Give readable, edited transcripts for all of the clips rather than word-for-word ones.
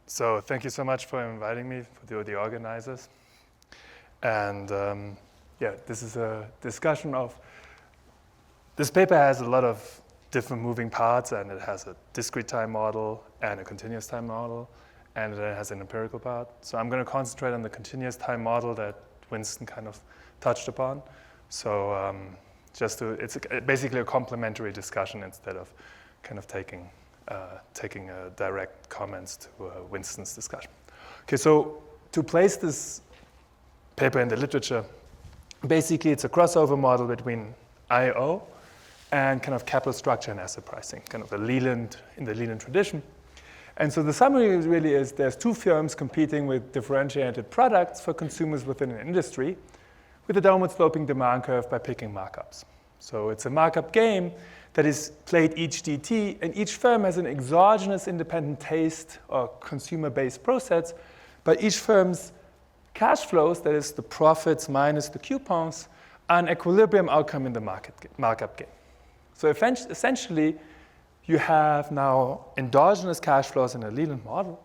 So thank you so much for inviting me, for the organizers. And yeah, this is a discussion of, this paper has a lot of different moving parts, and it has a discrete time model and a continuous time model, and it has an empirical part. So I'm going to concentrate on the continuous time model that Winston kind of touched upon. So it's basically a complementary discussion instead of kind of taking direct comments to Winston's discussion. Okay, so to place this paper in the literature, basically it's a crossover model between I/O and kind of capital structure and asset pricing, kind of in the Leland tradition. And so the summary really is there's two firms competing with differentiated products for consumers within an industry with a downward sloping demand curve by picking markups. So it's a markup game that is played each DT, and each firm has an exogenous independent taste or consumer-based process, but each firm's cash flows, that is the profits minus the coupons, are an equilibrium outcome in the markup game. So essentially, you have now endogenous cash flows in a Leland model,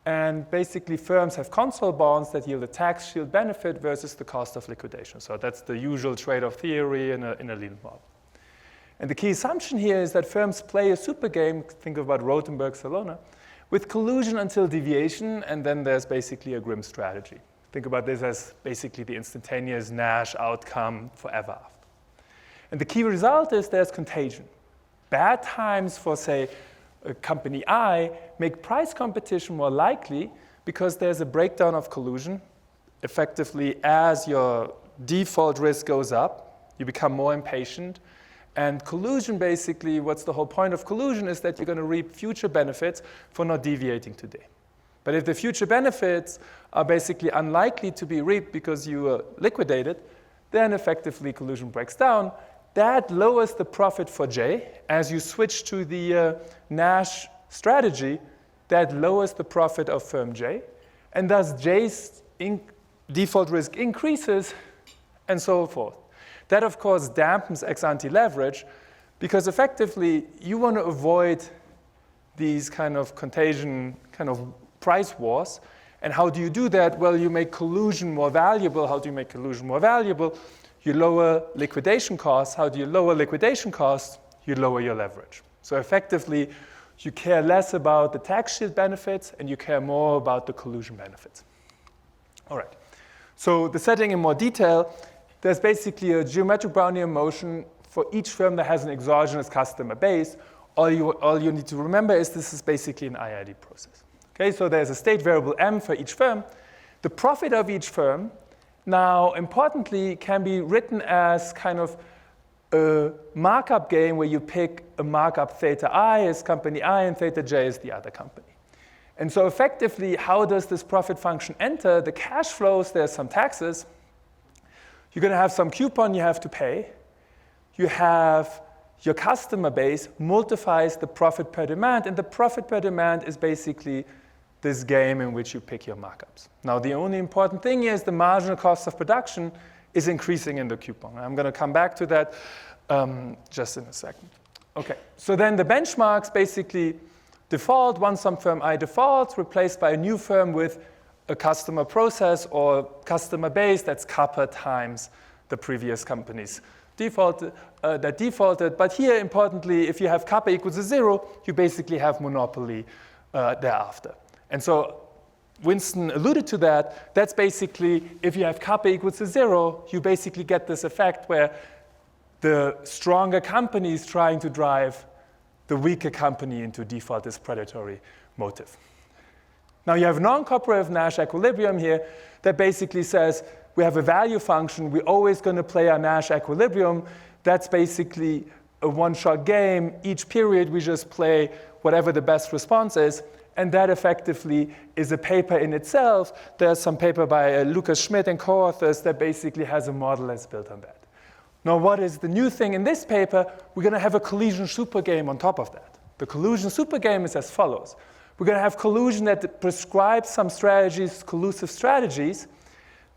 and basically firms have console bonds that yield a tax shield benefit versus the cost of liquidation. So that's the usual trade-off theory in a Leland model. And the key assumption here is that firms play a super game, think about Rothenberg Salona, with collusion until deviation, and then there's basically a grim strategy. Think about this as basically the instantaneous Nash outcome forever after. And the key result is there's contagion. Bad times for, say, a company I make price competition more likely because there's a breakdown of collusion. Effectively, as your default risk goes up, you become more impatient. And collusion, basically, what's the whole point of collusion is that you're going to reap future benefits for not deviating today. But if the future benefits are basically unlikely to be reaped because you liquidated, then effectively collusion breaks down. That lowers the profit for J. As you switch to the Nash strategy, that lowers the profit of firm J. And thus J's default risk increases, and so forth. That, of course, dampens ex-ante leverage, because effectively you want to avoid these kind of contagion, kind of price wars. And how do you do that? Well, you make collusion more valuable. How do you make collusion more valuable? You lower liquidation costs. How do you lower liquidation costs? You lower your leverage. So effectively, you care less about the tax shield benefits, and you care more about the collusion benefits. All right. So the setting in more detail, there's basically a geometric Brownian motion for each firm that has an exogenous customer base. All you need to remember is this is basically an IID process. Okay, so there's a state variable M for each firm. The profit of each firm, now importantly, can be written as kind of a markup game where you pick a markup theta I as company I and theta J as the other company. And so effectively, how does this profit function enter? The cash flows, there's some taxes. You're going to have some coupon you have to pay. You have your customer base multiplies the profit per demand, and the profit per demand is basically this game in which you pick your markups. Now, the only important thing is the marginal cost of production is increasing in the coupon. I'm going to come back to that just in a second. Okay, so then the benchmarks basically default. Once some firm I defaults, replaced by a new firm with a customer process or customer base that's kappa times the previous company's that defaulted. But here, importantly, if you have kappa equals 0, you basically have monopoly thereafter. And so Winston alluded to that. That's basically, if you have kappa equals 0, you basically get this effect where the stronger company is trying to drive the weaker company into default, this predatory motive. Now you have non-cooperative Nash equilibrium here that basically says we have a value function. We're always going to play our Nash equilibrium. That's basically a one-shot game. Each period we just play whatever the best response is. And that effectively is a paper in itself. There's some paper by Lucas Schmidt and co-authors that basically has a model that's built on that. Now, what is the new thing in this paper? We're going to have a collusion supergame on top of that. The collusion supergame is as follows. We're going to have collusion that prescribes some strategies, collusive strategies,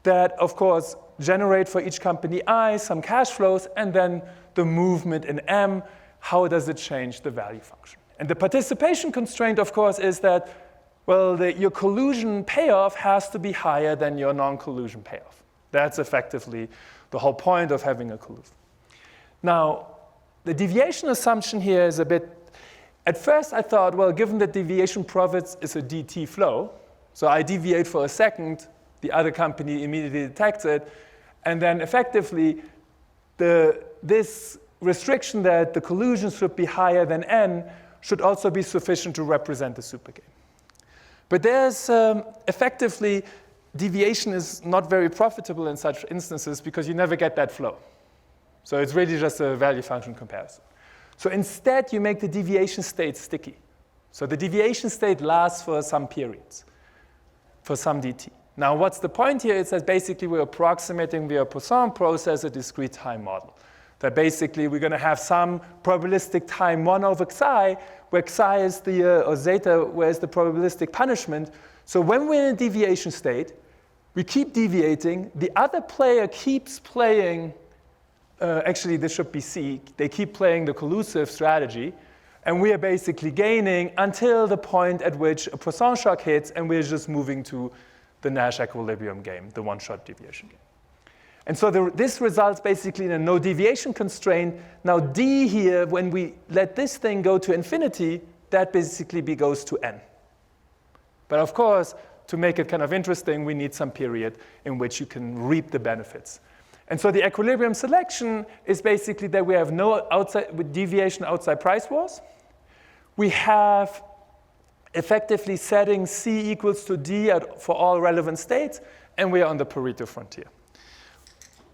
that, of course, generate for each company I some cash flows, and then the movement in M, how does it change the value function? And the participation constraint, of course, is that, well, your collusion payoff has to be higher than your non-collusion payoff. That's effectively the whole point of having a collusion. Now, the deviation assumption here is a bit, at first I thought, well, given that deviation profits is a DT flow, so I deviate for a second, the other company immediately detects it, and then effectively this restriction that the collusion should be higher than n should also be sufficient to represent the supergame. But there's effectively, deviation is not very profitable in such instances because you never get that flow. So it's really just a value function comparison. So instead, you make the deviation state sticky. So the deviation state lasts for some periods, for some dt. Now, what's the point here? It's that basically we're approximating via Poisson process a discrete time model. That basically we're going to have some probabilistic time 1 over xi, where xi is the, or zeta, where is the probabilistic punishment. So when we're in a deviation state, we keep deviating. The other player keeps playing, actually this should be C, they keep playing the collusive strategy, and we are basically gaining until the point at which a Poisson shock hits, and we're just moving to the Nash equilibrium game, the one-shot deviation game. And so this results basically in a no deviation constraint. Now D here, when we let this thing go to infinity, that basically goes to n. But of course, to make it kind of interesting, we need some period in which you can reap the benefits. And so the equilibrium selection is basically that we have no deviation outside price wars. We have effectively setting C equals to D for all relevant states, and we are on the Pareto frontier.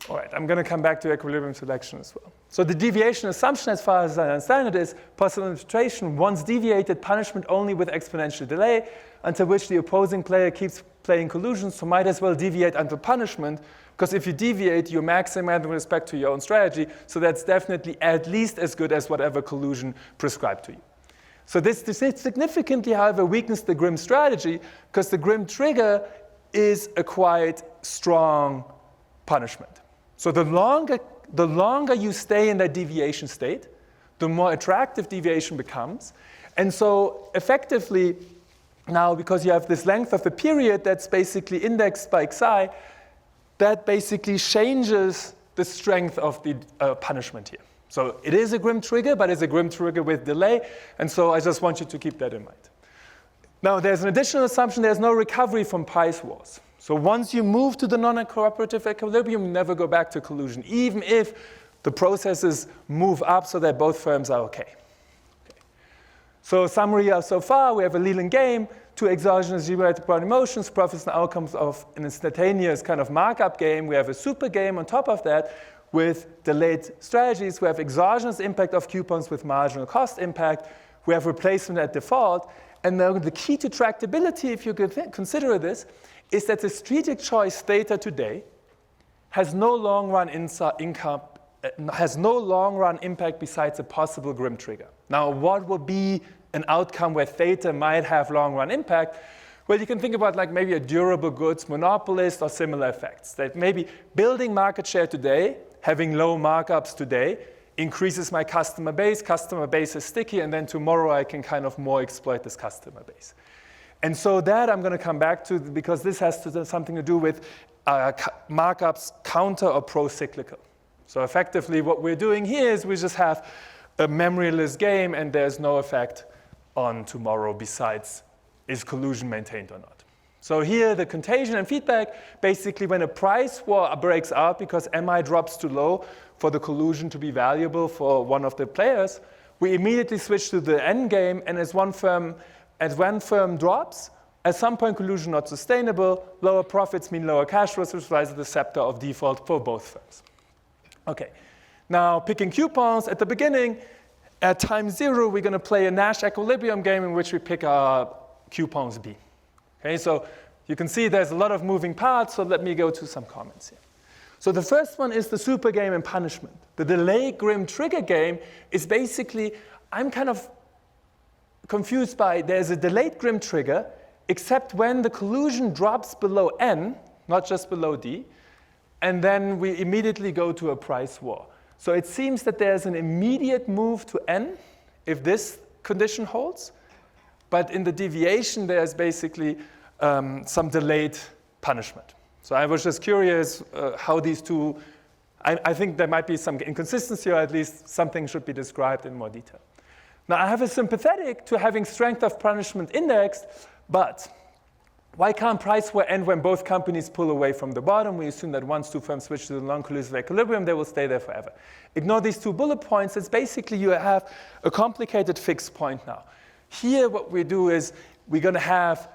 All right, I'm going to come back to equilibrium selection as well. So the deviation assumption, as far as I understand it, is possible infiltration once deviated, punishment only with exponential delay, until which the opposing player keeps playing collusion, so might as well deviate until punishment, because if you deviate, you maximize with respect to your own strategy, so that's definitely at least as good as whatever collusion prescribed to you. So this significantly, however, weakens the Grimm strategy, because the Grimm trigger is a quite strong punishment. So the longer you stay in that deviation state, the more attractive deviation becomes. And so effectively, now because you have this length of the period that's basically indexed by xi, that basically changes the strength of the punishment here. So it is a Grimm trigger, but it's a Grimm trigger with delay. And so I just want you to keep that in mind. Now, there's an additional assumption. There's no recovery from price wars. So once you move to the non-cooperative equilibrium, you never go back to collusion, even if the processes move up so that both firms are okay. So summary of so far, we have a Leland game, two exogenous generated broad emotions, profits and outcomes of an instantaneous kind of markup game. We have a super game on top of that with delayed strategies. We have exogenous impact of coupons with marginal cost impact. We have replacement at default. And then the key to tractability, if you could consider this, is that the strategic choice theta today has no long-run impact besides a possible Grimm trigger. Now, what will be an outcome where theta might have long-run impact? Well, you can think about like maybe a durable goods monopolist or similar effects. That maybe building market share today, having low markups today, increases my customer base is sticky, and then tomorrow I can kind of more exploit this customer base. And so that I'm going to come back to because this has something to do with markups counter or pro-cyclical. So effectively what we're doing here is we just have a memoryless game and there's no effect on tomorrow besides is collusion maintained or not. So here the contagion and feedback, basically when a price war breaks out because MI drops too low for the collusion to be valuable for one of the players, we immediately switch to the end game, and as one firm drops, at some point collusion not sustainable, lower profits mean lower cash flows, which rises the scepter of default for both firms. Okay, now picking coupons at the beginning, at time 0, we're going to play a Nash equilibrium game in which we pick our coupons B. Okay, so you can see there's a lot of moving parts, so let me go to some comments here. So the first one is the super game and punishment. The delay Grimm trigger game is basically, I'm kind of confused by, there's a delayed Grimm trigger, except when the collusion drops below N, not just below D, and then we immediately go to a price war. So it seems that there's an immediate move to N if this condition holds, but in the deviation, there's basically some delayed punishment. So I was just curious how these two, I think there might be some inconsistency, or at least something should be described in more detail. Now, I have a sympathetic to having strength of punishment indexed, but why can't price war end when both companies pull away from the bottom? We assume that once two firms switch to the non-collusive equilibrium, they will stay there forever. Ignore these two bullet points. It's basically you have a complicated fixed point now. Here, what we do is we're going to have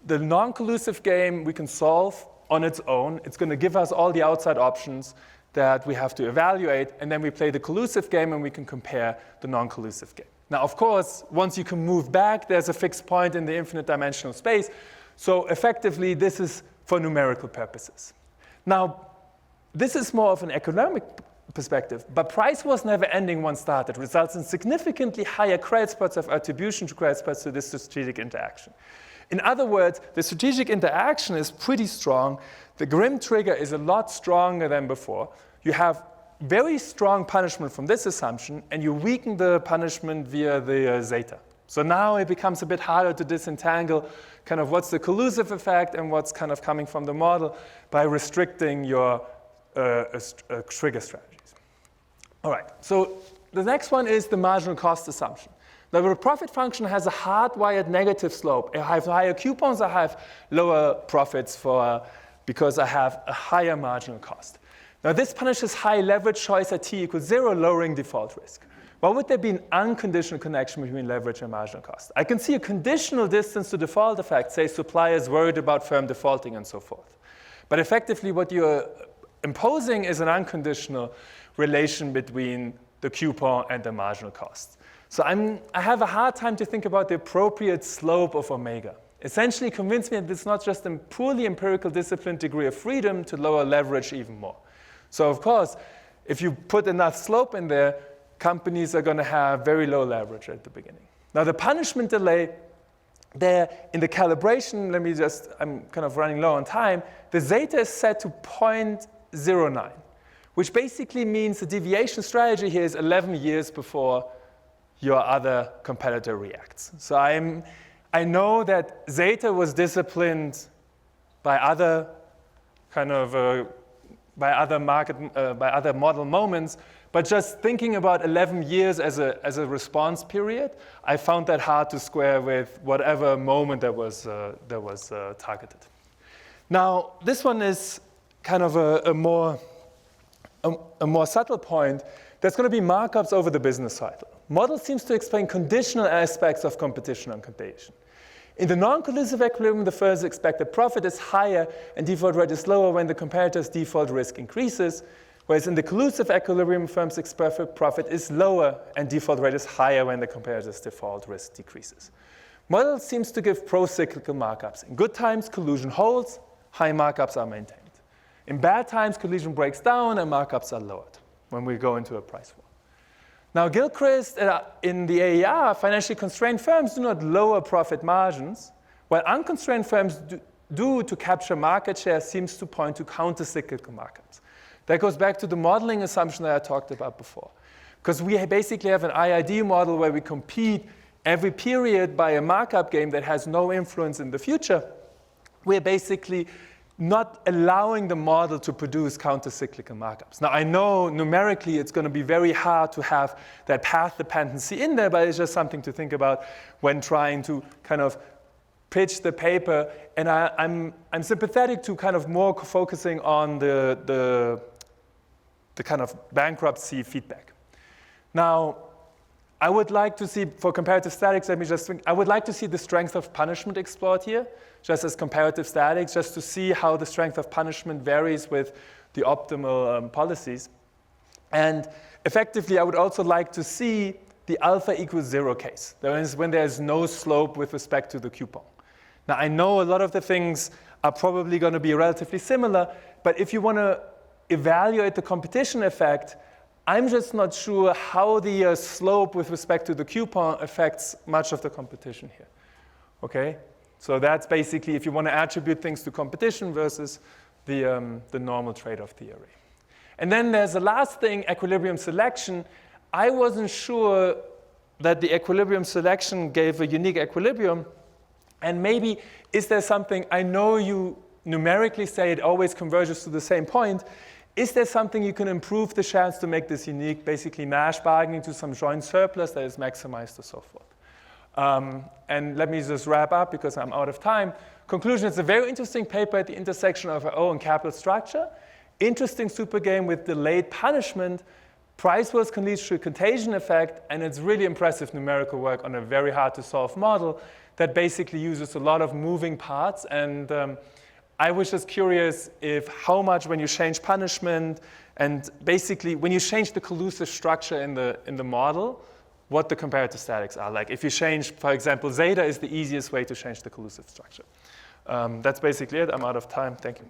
the non-collusive game we can solve on its own. It's going to give us all the outside options that we have to evaluate, and then we play the collusive game and we can compare the non-collusive game. Now, of course, once you can move back, there's a fixed point in the infinite dimensional space. So effectively, this is for numerical purposes. Now, this is more of an economic perspective, but price was never ending once started. Results in significantly higher credit spreads of attribution to credit spreads to this strategic interaction. In other words, the strategic interaction is pretty strong. The Grimm trigger is a lot stronger than before. You have very strong punishment from this assumption, and you weaken the punishment via the zeta. So now it becomes a bit harder to disentangle kind of what's the collusive effect and what's kind of coming from the model by restricting your trigger strategies. All right, so the next one is the marginal cost assumption. Now, the profit function has a hardwired negative slope. I have higher coupons, I have lower profits because I have a higher marginal cost. Now, this punishes high leverage choice at t equals 0, lowering default risk. Why would there be an unconditional connection between leverage and marginal cost? I can see a conditional distance to default effect, say suppliers worried about firm defaulting and so forth. But effectively, what you're imposing is an unconditional relation between the coupon and the marginal cost. So I have a hard time to think about the appropriate slope of omega. Essentially convince me that it's not just a poorly empirical disciplined degree of freedom to lower leverage even more. So of course, if you put enough slope in there, companies are going to have very low leverage at the beginning. Now the punishment delay there in the calibration, I'm kind of running low on time, the zeta is set to 0.09, which basically means the deviation strategy here is 11 years before your other competitor reacts. So I know that zeta was disciplined by other model moments, but just thinking about 11 years as a response period, I found that hard to square with whatever moment that was targeted. Now, this one is kind of a more subtle point. There's going to be markups over the business cycle. Model seems to explain conditional aspects of competition on contagion. In the non-collusive equilibrium, the first expected profit is higher and default rate is lower when the comparator's default risk increases, whereas in the collusive equilibrium, firm's expected profit is lower and default rate is higher when the comparator's default risk decreases. Model seems to give pro-cyclical markups. In good times, collusion holds, high markups are maintained. In bad times, collusion breaks down and markups are lowered when we go into a price war. Now, Gilchrist in the AER, financially constrained firms do not lower profit margins, while unconstrained firms do to capture market share seems to point to counter-cyclical markups. That goes back to the modeling assumption that I talked about before. Because we basically have an IID model where we compete every period by a markup game that has no influence in the future. We're basically not allowing the model to produce counter-cyclical markups. Now, I know numerically it's going to be very hard to have that path dependency in there, but it's just something to think about when trying to kind of pitch the paper. And I'm sympathetic to kind of more focusing on the kind of bankruptcy feedback. Now, I would like to see, for comparative statics, I would like to see the strength of punishment explored here, just as comparative statics, just to see how the strength of punishment varies with the optimal policies. And effectively, I would also like to see the alpha equals 0 case. That is when there's no slope with respect to the coupon. Now, I know a lot of the things are probably going to be relatively similar, but if you want to evaluate the competition effect, I'm just not sure how the slope with respect to the coupon affects much of the competition here. Okay? So that's basically if you want to attribute things to competition versus the normal trade-off theory. And then there's the last thing, equilibrium selection. I wasn't sure that the equilibrium selection gave a unique equilibrium. And maybe, is there something, I know you numerically say it always converges to the same point. Is there something you can improve the chance to make this unique, basically Nash bargaining to some joint surplus that is maximized or so forth? And let me just wrap up because I'm out of time. Conclusion, it's a very interesting paper at the intersection of O and capital structure. Interesting super game with delayed punishment. Price wars can lead to a contagion effect, and it's really impressive numerical work on a very hard to solve model that basically uses a lot of moving parts. And I was just curious if how much when you change punishment and basically when you change the collusive structure in the model, what the comparative statics are. Like if you change, for example, zeta is the easiest way to change the collusive structure. That's basically it. I'm out of time. Thank you.